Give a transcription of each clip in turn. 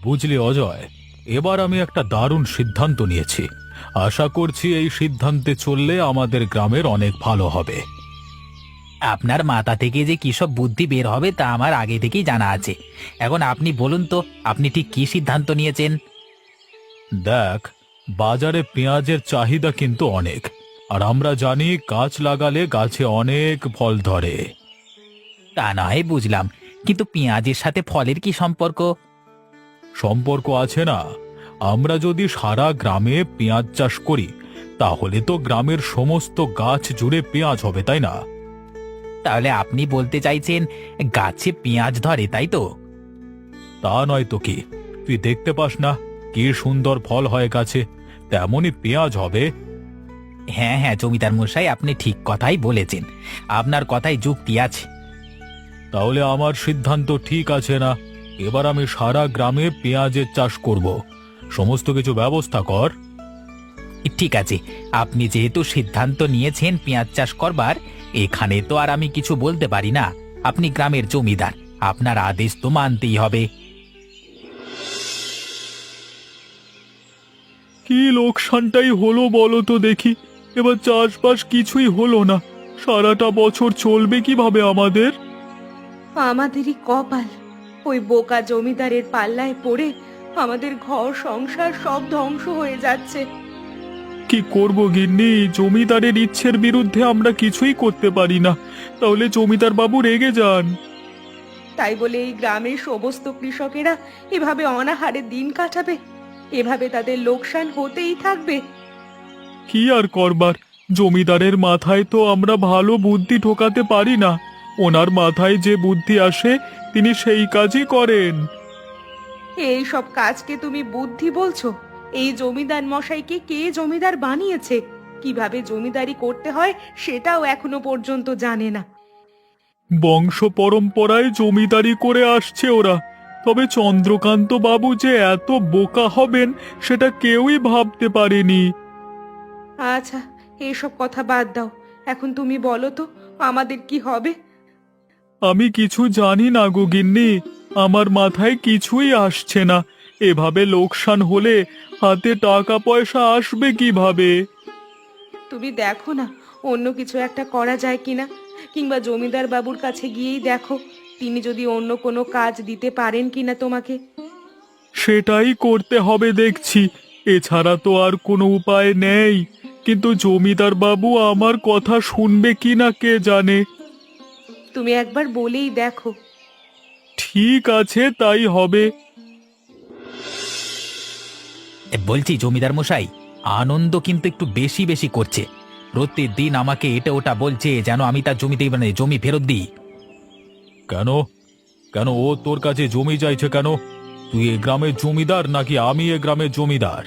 বুঝলি অজয়, এবার আমি একটা দারুণ সিদ্ধান্ত নিয়েছি। আশা করছি এই সিদ্ধান্তে চললে আমাদের গ্রামের অনেক ভালো হবে। আপনার মাথা থেকে যে কি সব বুদ্ধি বের হবে তা আমার আগে থেকেই জানা আছে। এখন আপনি বলুন তো, আপনি ঠিক কি সিদ্ধান্ত নিয়েছেন? দেখ, বাজারে পেঁয়াজের চাহিদা কিন্তু অনেক, আর আমরা জানি গাছ লাগালে গাছে অনেক ফল ধরে। তা নয় বুঝলাম, কিন্তু পেঁয়াজের সাথে ফলের কি সম্পর্ক? সম্পর্ক আছে না। আমরা যদি সারা গ্রামে পেঁয়াজ চাষ করি, তাহলে তো গ্রামের সমস্ত গাছ জুড়ে পেঁয়াজ হবে, তাই না? তাহলে আপনি বলতে চাইছেন গাছে পেঁয়াজ ধরে, তাই তো? তা নয় তো কি, তুই দেখতে পাস না কি সুন্দর ফল হয় গাছে, তেমনই পেঁয়াজ হবে। হ্যাঁ হ্যাঁ জমিদার মশাই, আপনি ঠিক কথাই বলেছেন, আপনার কথাই যুক্তি আছে। তাহলে আমার সিদ্ধান্ত ঠিক আছে না? এবার আমি সারা গ্রামে পেঁয়াজের চাষ করব। সমস্ত কিছু ব্যবস্থা কর। ঠিক আছে, আপনি যেহেতু সিদ্ধান্ত নিয়েছেন পেঁয়াজ চাষ করবার, এখানে তো আর আমি কিছু বলতে পারি না। আপনি গ্রামের জমিদার, আপনার আদেশ তো মানতেই হবে। কি লোকসানটাই হলো বলো তো দেখি। এবার চাষবাস কিছুই হলো না। সারাটা বছর চলবে কিভাবে আমাদের? আমাদেরই কপাল, ওই বোকা জমিদারের পাল্লায় পড়ে আমাদের ঘর সংসার সব ধ্বংস হয়ে যাচ্ছে। কি করব গিন্নি, জমিদারের ইচ্ছের বিরুদ্ধে আমরা কিছুই করতে পারি না। তাহলে জমিদার বাবু রেগে যান। তাই বলে এই গ্রামের সমস্ত কৃষকেরা এভাবে অনাহারে দিন কাটাবে? এভাবে তাদের লোকসান হতেই থাকবে? কি আর করবার, জমিদারের মাথায় তো আমরা ভালো বুদ্ধি ঢোকাতে পারি না। ওনার মাথায় যে বুদ্ধি আসে তিনি সেই কাজই করেন। এই সব কাজকে তুমি বুদ্ধি বলছো? এই জমিদার মশাইকে কে জমিদার বানিয়েছে? কিভাবে জমিদারি করতে হয় সেটাও এখনো পর্যন্ত জানে না। বংশ পরম্পরায় জমিদারি করে আসছে ওরা। তবে চন্দ্রকান্ত বাবু যে এত বোকা হবেন সেটা কেউই ভাবতে পারেনি। আচ্ছা, এসব কথা বাদ দাও। এখন তুমি বলো তো, আমাদের কি হবে? আমি কিছু জানি না গো গিন্নি, আমার মাথায় কিছুই আসছে না। এভাবে লোকসান হলে হাতে টাকা পয়সা আসবে কিভাবে? তুমি দেখো না, অন্য কিছু একটা করা যায় কিনা, কিংবা জমিদার বাবুর কাছে গিয়েই দেখো তিনি যদি অন্য কোনো কাজ দিতে পারেন কিনা তোমাকে। সেটাই করতে হবে দেখছি, এছাড়া তো আর কোনো উপায় নেই। কিন্তু জমিদার বাবু আমার কথা শুনবে কিনা কে জানে। তুমি একবার বলেই দেখো। ঠিক আছে, তাই হবে। বলছি জমিদার মশাই, আনন্দ কিন্তু একটু বেশি বেশি করছে। প্রত্যেকদিন আমাকে এটা ওটা বলছে যেন আমি তার জমিতে জমি ফেরত দিই। কেন? কেন ও তোর কাছে জমি চাইছে কেন? তুই এ গ্রামের জমিদার নাকি আমি এ গ্রামের জমিদার?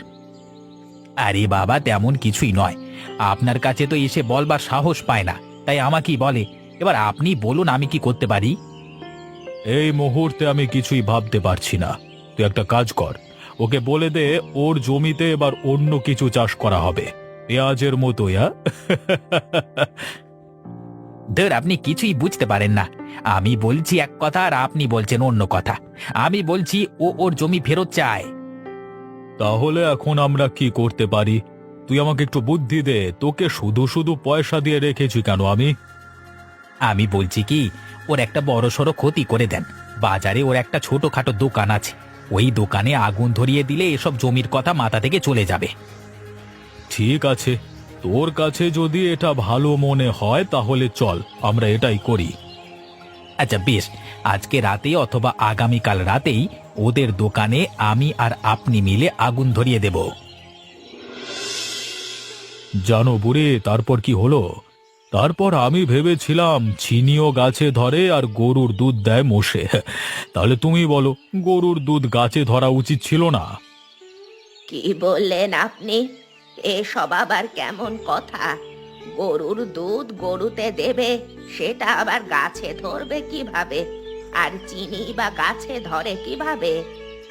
আরে বাবা, তেমন কিছুই নয়। আপনার কাছে তো এসে বলবার সাহস পায় না, তাই আমাকেই বলে। এবার আপনি বলুন আমি কি করতে পারি। এই মুহূর্তে আমি কিছুই ভাবতে পারছি না। তুই একটা কাজ কর, ওকে বলে দে ওর জমিতে এবার অন্য কিছু চাষ করা হবে, পেঁয়াজের মতোই। ধর, আপনি কিছুই বুঝতে পারেন না। আমি বলছি এক কথা আর আপনি বলছেন অন্য কথা। আমি বলছি ও ওর জমি ফেরত চায়। তাহলে এখন আমরা কি করতে পারি? তুই আমাকে একটু বুদ্ধি দে। তোকে শুধু শুধু পয়সা দিয়ে রেখেছি কেন আমি? আমি বলছি কি, ওর একটা বড় সড়ো ক্ষতি করে দেন। বাজারে ওর একটা ছোটখাটো দোকান আছে, ওই দোকানে আগুন ধরিয়ে দিলে এসব জমির কথা মাথা থেকে চলে যাবে। ঠিক আছে, তোর কাছে যদি এটা ভালো মনে হয় তাহলে চল আমরা এটাই করি। আচ্ছা বেশ, আজকে রাতে অথবা আগামীকাল রাতেই ওদের দোকানে আমি আর আপনি মিলে আগুন ধরিয়ে দেব। জানো বুড়ি, তারপর কি হলো? তারপর আমি ভেবেছিলাম চিনিও গাছে ধরে আর গরুর দুধ দেয় মোষে। তাহলে তুমি বলো, গরুর দুধ গাছে ধরা উচিত ছিল না? কি বললেন আপনি? এসব আবার কেমন কথা? গরুর দুধ গরুতে দেবে, সেটা আবার গাছে ধরবে কিভাবে? আর চিনি বা গাছে ধরে কিভাবে?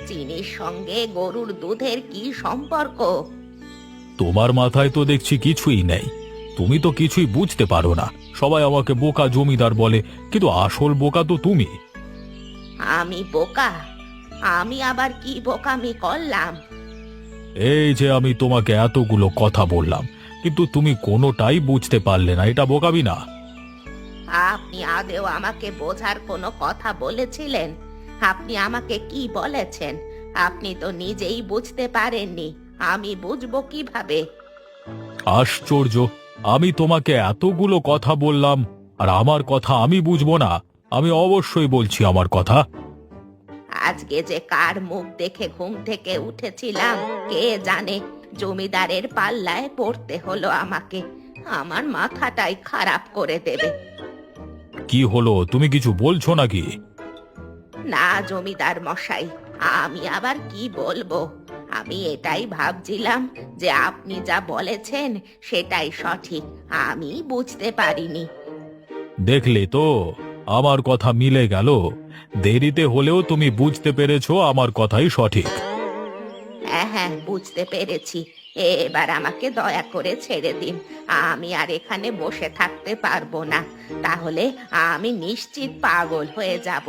চিনির সঙ্গে গরুর দুধের কি সম্পর্ক? তোমার মাথায় তো দেখছি কিছুই নেই। তুমি তো কিছুই বুঝতে পারো না। সবাই আমাকে বোকা জমিদার বলে, কিন্তু আসল বোকা তো তুমি। আমি বোকা? আমি আবার কি বোকামি করলাম? এই যে আমি তোমাকে এতগুলো কথা বললাম, কিন্তু তুমি কোনোটাই বুঝতে পারলে না, এটা বোকামি না? আপনি আদেও আমাকে বোঝার কোনো কথা বলেছিলেন? আপনি আমাকে কি বলেছেন? আপনি তো নিজেই বুঝতে পারেননি, আমি বুঝবো কিভাবে? আশ্চর্য, আমি তোমাকে এতগুলো কথা বললাম আর আমার কথা আমি বুঝবো না? আমি অবশ্যই বলছি আমার কথা। আজকে যে কার মুখ দেখে ঘুম থেকে উঠেছিলাম কে জানে, জমিদারের পাল্লায় পড়তে হলো আমাকে। আমার মাথাটাই খারাপ করে দেবে। কি হলো, তুমি কিছু বলছো নাকি? না জমিদার মশাই, আমি আবার কি বলবো? আমি এটাই ভাবছিলাম যে আপনি যা বলেছেন সেটাই সঠিক, আমি বুঝতে পারিনি। দেখলে তো, আমার কথা মিলে গেল। দেরিতে হলেও তুমি বুঝতে পেরেছো আমার কথাই সঠিক। হ্যাঁ হ্যাঁ, বুঝতে পেরেছি। এবার আমাকে দয়া করে ছেড়ে দিন, আমি আর এখানে বসে থাকতে পারবো না, তাহলে আমি নিশ্চিত পাগল হয়ে যাব।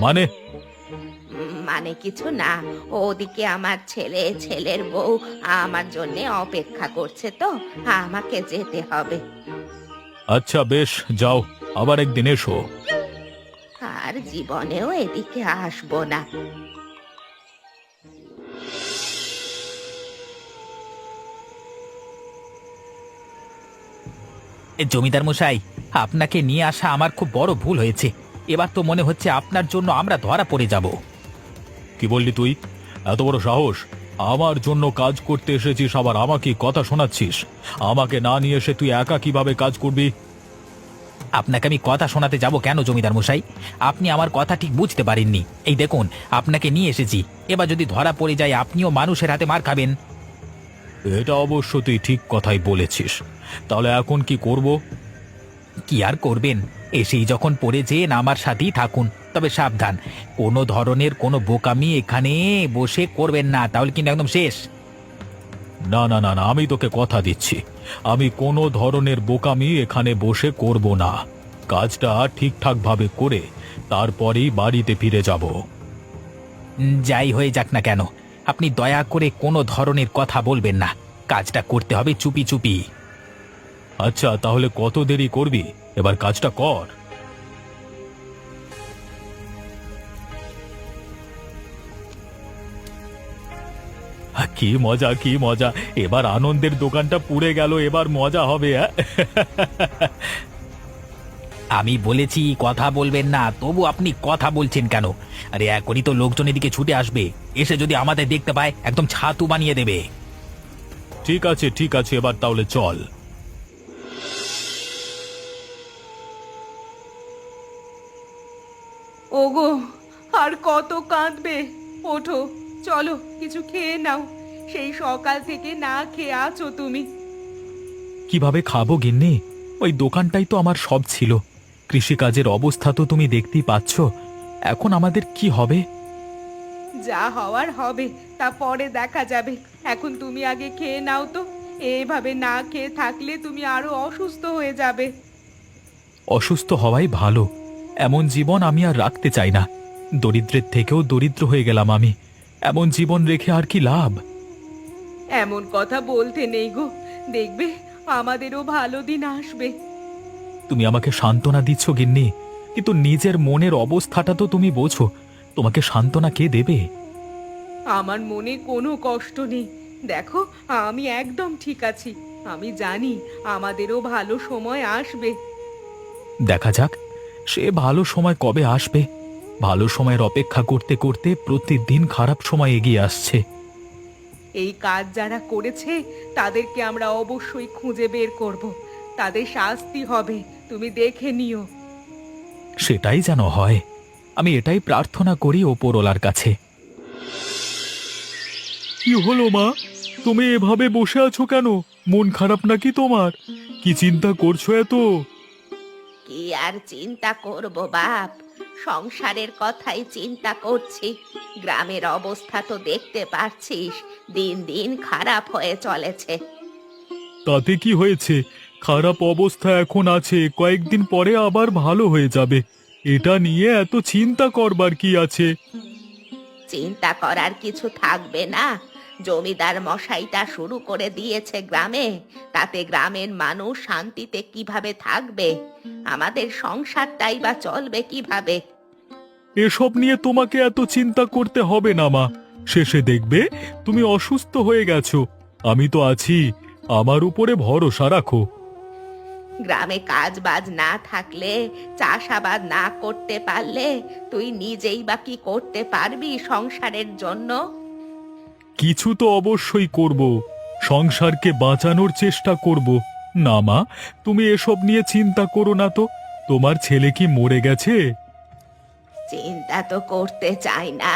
মানে? মানে কিছু না, ওদিকে আমার ছেলে ছেলের বউ আমার জন্য অপেক্ষা করছে, তো আমাকে যেতে হবে। আচ্ছা বেশ, যাও, আবার একদিন এসো। আর জীবনেও এদিকে আসবো না। জমিদার মশাই, আপনাকে নিয়ে আসা আমার খুব বড় ভুল হয়েছে। এবার তো মনে হচ্ছে আপনার জন্য আমরা ধরা পড়ে যাব। কি বললি তুই? এত বড় সাহস! আমার জন্য কাজ করতে এসেছিস, আবার আমাকে কথা শোনাচ্ছিস? আমাকে না নিয়ে এসে তুই একা কিভাবে কাজ করবি? আপনাকে আমি কথা শোনাতে যাব কেন জমিদার মশাই? আপনি আমার কথা ঠিক বুঝতে পারেননি। এই দেখুন, আপনাকে নিয়ে এসেছি, এবার যদি ধরা পড়ে যায় আপনিও মানুষের হাতে মার খাবেন। এটা অবশ্য তুই ঠিক কথাই বলেছিস। তাহলে এখন কি করব? কি আর করবেন, এসেই যখন পড়েছেন আমার সাথেই থাকুন। তবে সাবধান, কোনো ধরনের কোনো বোকামি এখানে বসে করবেন না, তাহলে কিন্তু একদম শেষ। না না না না, আমি তোকে কথা দিচ্ছি, আমি কোনো ধরনের বোকামি এখানে বসে করব না। কাজটা ঠিকঠাক ভাবে করে তারপরেই বাড়িতে ফিরে যাব। যাই হয়ে যাক না কেন, আপনি দয়া করে কোনো ধরনের কথা বলবেন না। কাজটা করতে হবে চুপি চুপি। আচ্ছা, তাহলে কত দেরি করবি? এবার কাজটা কর। কি মজা, কি মজা! এবার আনন্দের দোকানটা পুড়ে গেল, এবার মজা হবে। আমি বলেছি কথা বলবেন না, তবু আপনি কথা বলছেন কেন? আরে এখনই তো লোকজন এদিকে ছুটে আসবে, এসে যদি আমাদের দেখতে পায় একদম ছাতু বানিয়ে দেবে। ঠিক আছে ঠিক আছে, এবার তাহলে চল। ওগো, আর কত কাঁদবে? ওঠো, চলো কিছু খেয়ে নাও। সেই সকাল থেকে না খেয়ে আছো তুমি। কিভাবে খাবো গিন্নি? ওই দোকানটাই তো আমার সব ছিল। কৃষিকাজের অবস্থা তো তুমি দেখতেই পাচ্ছ। এখন আমাদের কি হবে? যা হওয়ার হবে, তা পরে দেখা যাবে। এখন তুমি আগে খেয়ে নাও তো। এইভাবে না খেয়ে থাকলে তুমি আরো অসুস্থ হয়ে যাবে। অসুস্থ হওয়াই ভালো। এমন জীবন আমি আর রাখতে চাই না। দরিদ্রের থেকেও দরিদ্র হয়ে গেলাম আমি। এমন জীবন রেখে আর কি লাভ? এমন কথা বলতে নেই গো, দেখবে আমাদেরও ভালো দিন আসবে। তুমি আমাকে সান্ত্বনা দিচ্ছ গিন্নি, কিন্তু নিজের মনের অবস্থাটা তো তুমি বোঝো। তোমাকে সান্ত্বনা কে দেবে? আমার মনে কোনো কষ্ট নেই। দেখো, আমি একদম ঠিক আছি। আমি জানি আমাদেরও ভালো সময় আসবে। দেখা যাক, সে ভালো সময় কবে আসবে। ভালো সময়ের অপেক্ষা করতে করতে প্রতিদিন খারাপ সময় এগিয়ে আসছে। এই কাজ যারা করেছে তাদেরকে আমরা অবশ্যই খুঁজে বের করব। তাদের শাস্তি হবে, তুমি দেখে নিও। সেটাই যেন হয়। আমি এটাই প্রার্থনা করি ওপরওয়ালার কাছে। কি হলো মা, তুমি এভাবে বসে আছো কেন? মন খারাপ নাকি তোমার? কি চিন্তা করছো এত? কি আর চিন্তা করব বাপ, সংসারের কথাই চিন্তা করছি। গ্রামের অবস্থা তো দেখতে পাচ্ছিস, দিন দিন খারাপ হয়ে চলেছে। তাতে কি হয়েছে? খারাপ অবস্থা এখন আছে, কয়েকদিন পরে আবার ভালো হয়ে যাবে। এটা নিয়ে এত চিন্তা করবার কি আছে? চিন্তা করার কিছু থাকবে না। জমিদার মশাইটা শুরু করে দিয়েছে গ্রামে, তাতে গ্রামের মানুষ শান্তিতে কিভাবে থাকবে? আমাদের সংসারটাই বা চলবে কিভাবে? এসব নিয়ে তোমাকে এত চিন্তা করতে হবে না মা। শেষে দেখবে তুমি অসুস্থ হয়ে গেছো, আমি তো আছি, আমার উপরে ভরসা রাখো। গ্রামে কাজ বাজ না থাকলে, চাষাবাদ না করতে পারলে তুই নিজেই বা কি করতে পারবি সংসারের জন্য? কিছু তো অবশ্যই করব, সংসারকে বাঁচানোর চেষ্টা করব। না মা, তুমি এসব নিয়ে চিন্তা করো না তো। তোমার ছেলে কি মরে গেছে? চিন্তা তো করতে চাই না,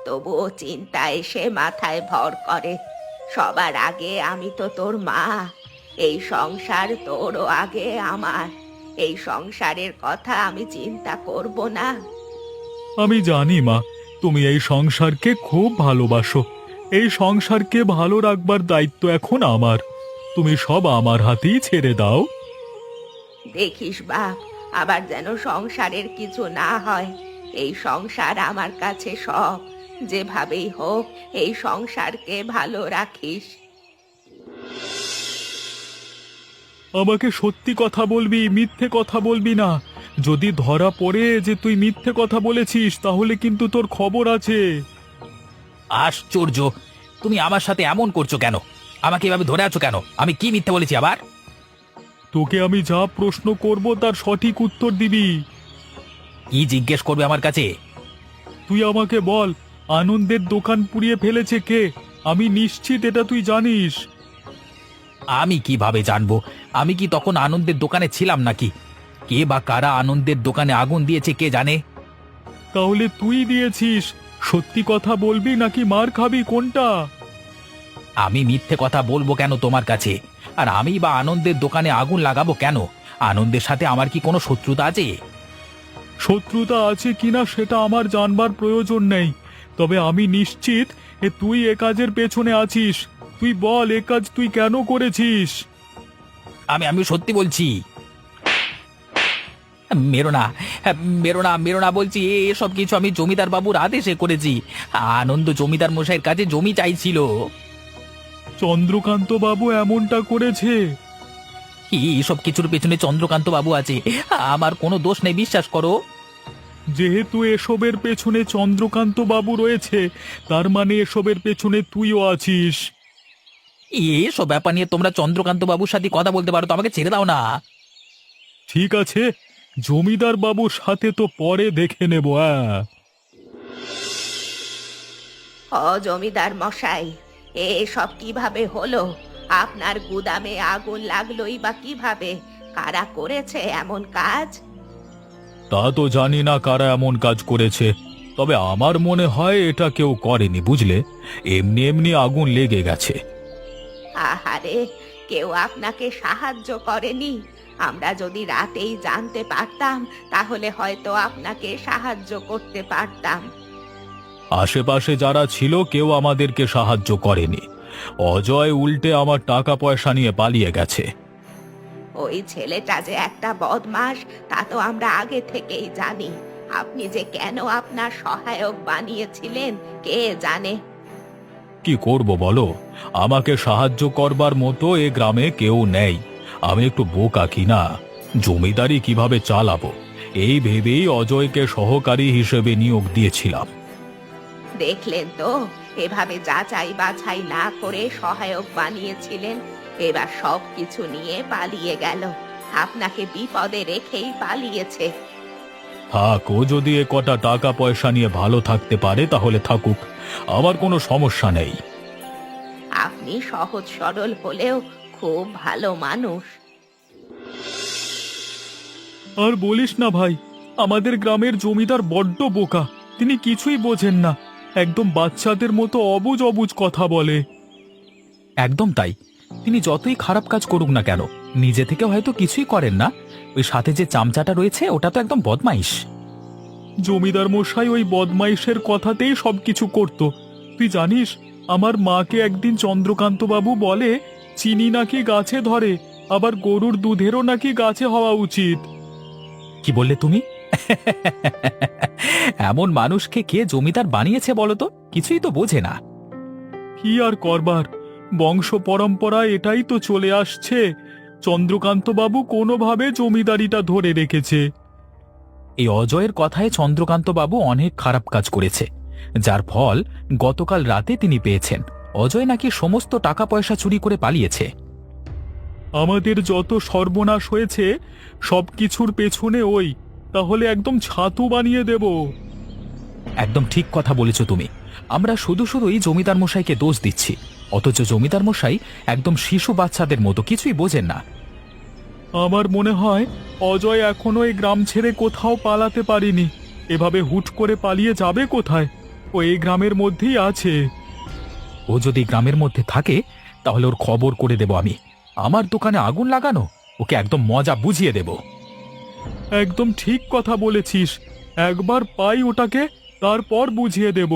তবুও চিন্তা এসে মাথায় ভর করে। সবার আগে আমি তো তোর মা, এই সংসার তোরও আগে আমার। এই সংসারের কথা আমি চিন্তা করব না? আমি জানি মা, তুমি এই সংসারকে খুব ভালোবাসো। এই সংসারকে ভালো রাখবার দায়িত্ব এখন আমার। তুমি সব আমার হাতেই ছেড়ে দাও। দেখিস বাপ, আবার যেন সংসারের কিছু না হয়। এই সংসার আমার কাছে সব, যেভাবেই হোক এই সংসারকে ভালো রাখিস। আমাকে সত্যি কথা বলবি, মিথ্যে কথা বলবি না। যদি ধরা পড়ে যে তুই মিথ্যে কথা বলেছিস, তাহলে কিন্তু তোর খবর আছে। আশ্চর্য, তুমি আমার সাথে এমন করছো কেন? আমাকে এভাবে ধরে আছো কেন? আমি কি মিথ্যে বলেছি আবার? তোকে আমি যা প্রশ্ন করব তার সঠিক উত্তর দিবি। কি জিজ্ঞেস করবে আমার কাছে? তুই আমাকে বল, আনন্দের দোকান পুড়িয়ে ফেলেছে কে? আমি নিশ্চিত এটা তুই জানিস। আমি কিভাবে জানবো? আমি কি তখন আনন্দের দোকানে ছিলাম নাকি? কে বা কারা আনন্দের দোকানে আগুন দিয়েছে কে জানে? তাহলে তুই দিয়েছিস। সত্যি কথা বলবি নাকি মার খাবি, কোনটা? আমি মিথ্যে কথা বলবো কেন তোমার কাছে? আর আমি বা আনন্দের দোকানে আগুন লাগাবো কেন? আনন্দের সাথে আমার কি কোনো শত্রুতা আছে? শত্রুতা আছে কিনা সেটা আমার জানবার প্রয়োজন নেই, তবে আমি নিশ্চিত তুই এ কাজের পেছনে আছিস। তুই বল, এ কাজ তুই কেন করেছিস? আমি সত্যি বলছি। মেরো না, মেরো না, মেরো না বলছি। এসব কিছু আমি জমিদার বাবুর আদেশে করেছি। আনন্দ জমিদার মশাইয়ের কাছে জমি চাইছিল। চন্দ্রকান্ত বাবু এমনটা করেছে? এসব কিছুর পেছনে চন্দ্রকান্ত বাবু আছে, আমার কোনো দোষ নেই, বিশ্বাস করো। যেহেতু এসবের পেছনে চন্দ্রকান্ত বাবু রয়েছে, তার মানে এসবের পেছনে তুইও আছিস। এসব ব্যাপার নিয়ে তোমরা চন্দ্রকান্ত বাবুর সাথে কথা বলতে পারো তো, আমাকে ছেড়ে দাও না। ঠিক আছে, জমিদার বাবুর সাথে তো পরে দেখে নেব। জমিদার মশাই, এসব কিভাবে হলো? আপনার গুদামে আগুন লাগলোই বা কিভাবে? কারা করেছে এমন কাজ? তা তো জানি না কারা এমন কাজ করেছে, তবে আমার মনে হয় এটা কেউ করেনি, বুঝলে। এমনি এমনি আগুন লেগে গেছে। আহারে, কেউ আপনাকে সাহায্য করেনি? আমরা যদি রাতেই জানতে পারতাম তাহলে হয়তো আপনাকে সাহায্য করতে পারতাম। আশেপাশে যারা ছিল কেউ আমাদেরকে সাহায্য করেনি। অজয় উল্টে আমার টাকা পয়সা নিয়ে পালিয়ে গেছে। ওই ছেলেটা যে একটা বদমাশ তা তো আমরা আগে থেকেই জানি। আপনি যে কেন আপনার সহায়ক বানিয়েছিলেন কে জানে। কি করব বলো, আমাকে সাহায্য করবার মতো এ গ্রামে কেউ নেই। আমি একটু বোকা কিনা, জমিদারি কিভাবে চালাবো এই ভেবেই অজয়কে সহকারী হিসেবে নিয়োগ দিয়েছিলাম। দেখলেন তো, এভাবে যাচাই বাছাই না করে সহায়ক বানিয়েছিলেন, এবার সব কিছু নিয়ে পালিয়ে গেল। আপনাকে বিপদে রেখেই পালিয়েছে। থাক, ও যদি এ কটা টাকা পয়সা নিয়ে ভালো থাকতে পারে তাহলে থাকুক, আমার কোনো সমস্যা নেই। আপনি সহজ সরল হলেও খুব ভালো মানুষ। আর বলিস না ভাই, আমাদের গ্রামের জমিদার বড্ড বোকা। তিনি কিছুই বোঝেন না, একদম বাচ্চাদের মতো অবুঝ অবুঝ কথা বলে। একদম তাই। তিনি যতই খারাপ কাজ করুক না কেন, নিজে থেকে হয়তো কিছুই করেন না। ওই সাথে যে চামচাটা রয়েছে ওটা তো একদম বদমাইশ। জমিদার মশাই ওই বদমাইশের কথাতেই সবকিছু করত। তুই জানিস, আমার মাকে একদিন চন্দ্রকান্ত বাবু বলে চিনি নাকি গাছে ধরে, আবার গরুর দুধেরও নাকি গাছে হওয়া উচিত। কি বললে তুমি? এমন মানুষকে কে জমিদার বানিয়েছে বলো তো? কিছুই তো বোঝে না। কি আর করবার, বংশ পরম্পরায় এটাই তো চলে আসছে। চন্দ্রকান্ত বাবু কোনোভাবে জমিদারিটা ধরে রেখেছে। এই অজয়ের কথায় চন্দ্রকান্ত বাবু অনেক খারাপ কাজ করেছে, যার ফল গতকাল রাতে তিনি পেয়েছেন। অজয় নাকি সমস্ত টাকা পয়সা চুরি করে পালিয়েছে। আমাদের যত সর্বনাশ হয়েছে সবকিছুর পেছনে ওই, তাহলে একদম ছাতু বানিয়ে দেব। একদম ঠিক কথা বলেছ তুমি। আমরা শুধু শুধুই জমিদার মশাইকে দোষ দিচ্ছি, অথচ জমিদার মশাই একদম শিশু বাচ্চাদের মতো কিছুই বোঝেন না। আমার মনে হয় অজয় এখনো এই গ্রাম ছেড়ে কোথাও পালাতে পারেনি। এভাবে হুট করে পালিয়ে যাবে কোথায়? ও এই গ্রামের মধ্যেই আছে। ও যদি গ্রামের মধ্যে থাকে তাহলে ওর খবর করে দেব আমি। আমার দোকানে আগুন লাগানো, ওকে একদম মজা বুঝিয়ে দেব। একদম ঠিক কথা বলেছিস। একবার পাই ওটাকে, তারপর বুঝিয়ে দেব।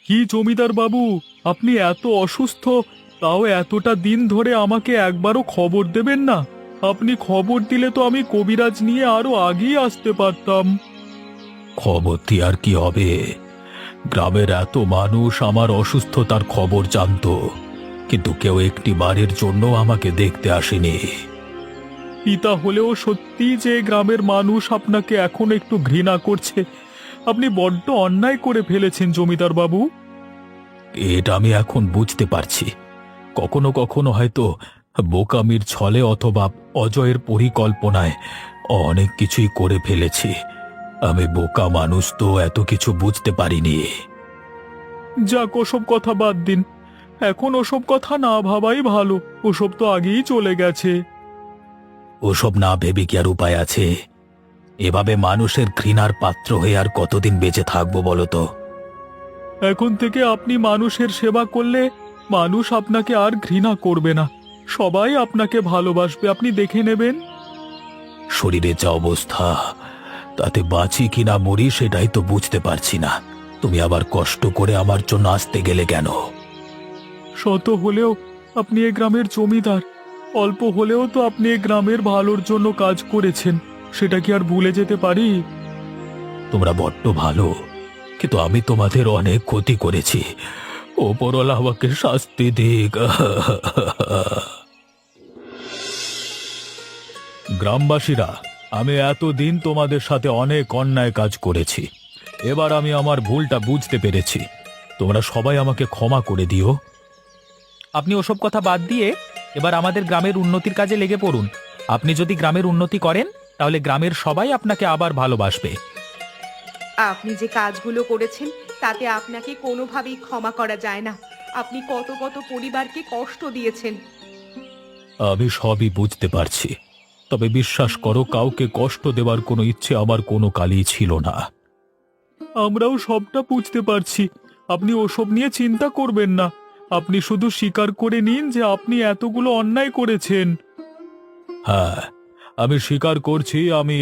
কি জমিদার বাবু, আপনি এত অসুস্থ, তাও এতটা দিন ধরে আমাকে একবারও খবর দেবেন না? আপনি খবর দিলে তো আমি কবিরাজ নিয়ে আরো আগেই আসতে পারতাম। খবর দিয়ে আর কি হবে? গ্রামের এত মানুষ আমার অসুস্থতার খবর জানতো, কিন্তু কেউ একটি বারের জন্য আমাকে দেখতে আসেনি। পিতা হলেও সত্যি যে গ্রামের মানুষ আপনাকে এখন একটু ঘৃণা করছে। আপনি বড্ড অন্যায় করে ফেলেছেন জমিদার বাবু। এটা আমি এখন বুঝতে পারছি। কখনো কখনো হয়তো বোকামির ছলে অথবা অজয়ের পরিকল্পনায় অনেক কিছুই করে ফেলেছি। আমি বোকা মানুষ তো এত কিছু বুঝতে পারিনি। যাক, ওসব কথা বাদ দিন। এখন ওসব কথা না ভাবাই ভালো। ওসব তো আগেই চলে গেছে। ওসব না ভেবে কি আর উপায় আছে? এভাবে মানুষের ঘৃণার পাত্র হয়ে আর কতদিন বেঁচে থাকবো বলো তো? এখন থেকে আপনি মানুষের সেবা করলে মানুষ আপনাকে আর ঘৃণা করবে না। সবাই আপনাকে ভালোবাসবে, আপনি দেখে নেবেন। শরীরে যা অবস্থা, তাতে বাঁচি কিনা মরি সেটাই তো বুঝতে পারছি না। তুমি আবার কষ্ট করে আমার জন্য আসতে গেলে কেন? শত হলেও আপনি এ গ্রামের জমিদার। অল্প হলেও তো আপনি এ গ্রামের ভালোর জন্য কাজ করেছেন, সেটা কি আর ভুলে যেতে পারি? তোমরা বড্ড ভালো, কিন্তু আমি তোমাদের অনেক ক্ষতি করেছি। ওপরওয়ালা আমাকে শাস্তি দিক। গ্রামবাসীরা, আমি এতদিন তোমাদের সাথে অনেক অন্যায় কাজ করেছি। এবার আমি আমার ভুলটা বুঝতে পেরেছি। তোমরা সবাই আমাকে ক্ষমা করে দিও। আপনি ওসব কথা বাদ দিয়ে এবার আমাদের গ্রামের উন্নতির কাজে লেগে পড়ুন। আপনি যদি গ্রামের উন্নতি করেন তাহলে গ্রামের সবাই আপনাকে আবার ভালোবাসবে। আপনি যে কাজগুলো করেছেন তাতে আপনাকে কোনোভাবেই ক্ষমা করা যায় না। আপনি কত কত পরিবারকে কষ্ট দিয়েছেন। আমি সবই বুঝতে পারছি, তবে বিশ্বাস করো, কাউকে কষ্ট দেওয়ার কোনো ইচ্ছে আমার কোনো কালই ছিল না। আমরাও সবটা বুঝতে পারছি। আপনি ওসব নিয়ে চিন্তা করবেন না। আপনি শুধু স্বীকার করে নিন যে আপনি এতগুলো অন্যায় করেছেন। হ্যাঁ, আমি স্বীকার করছি আমি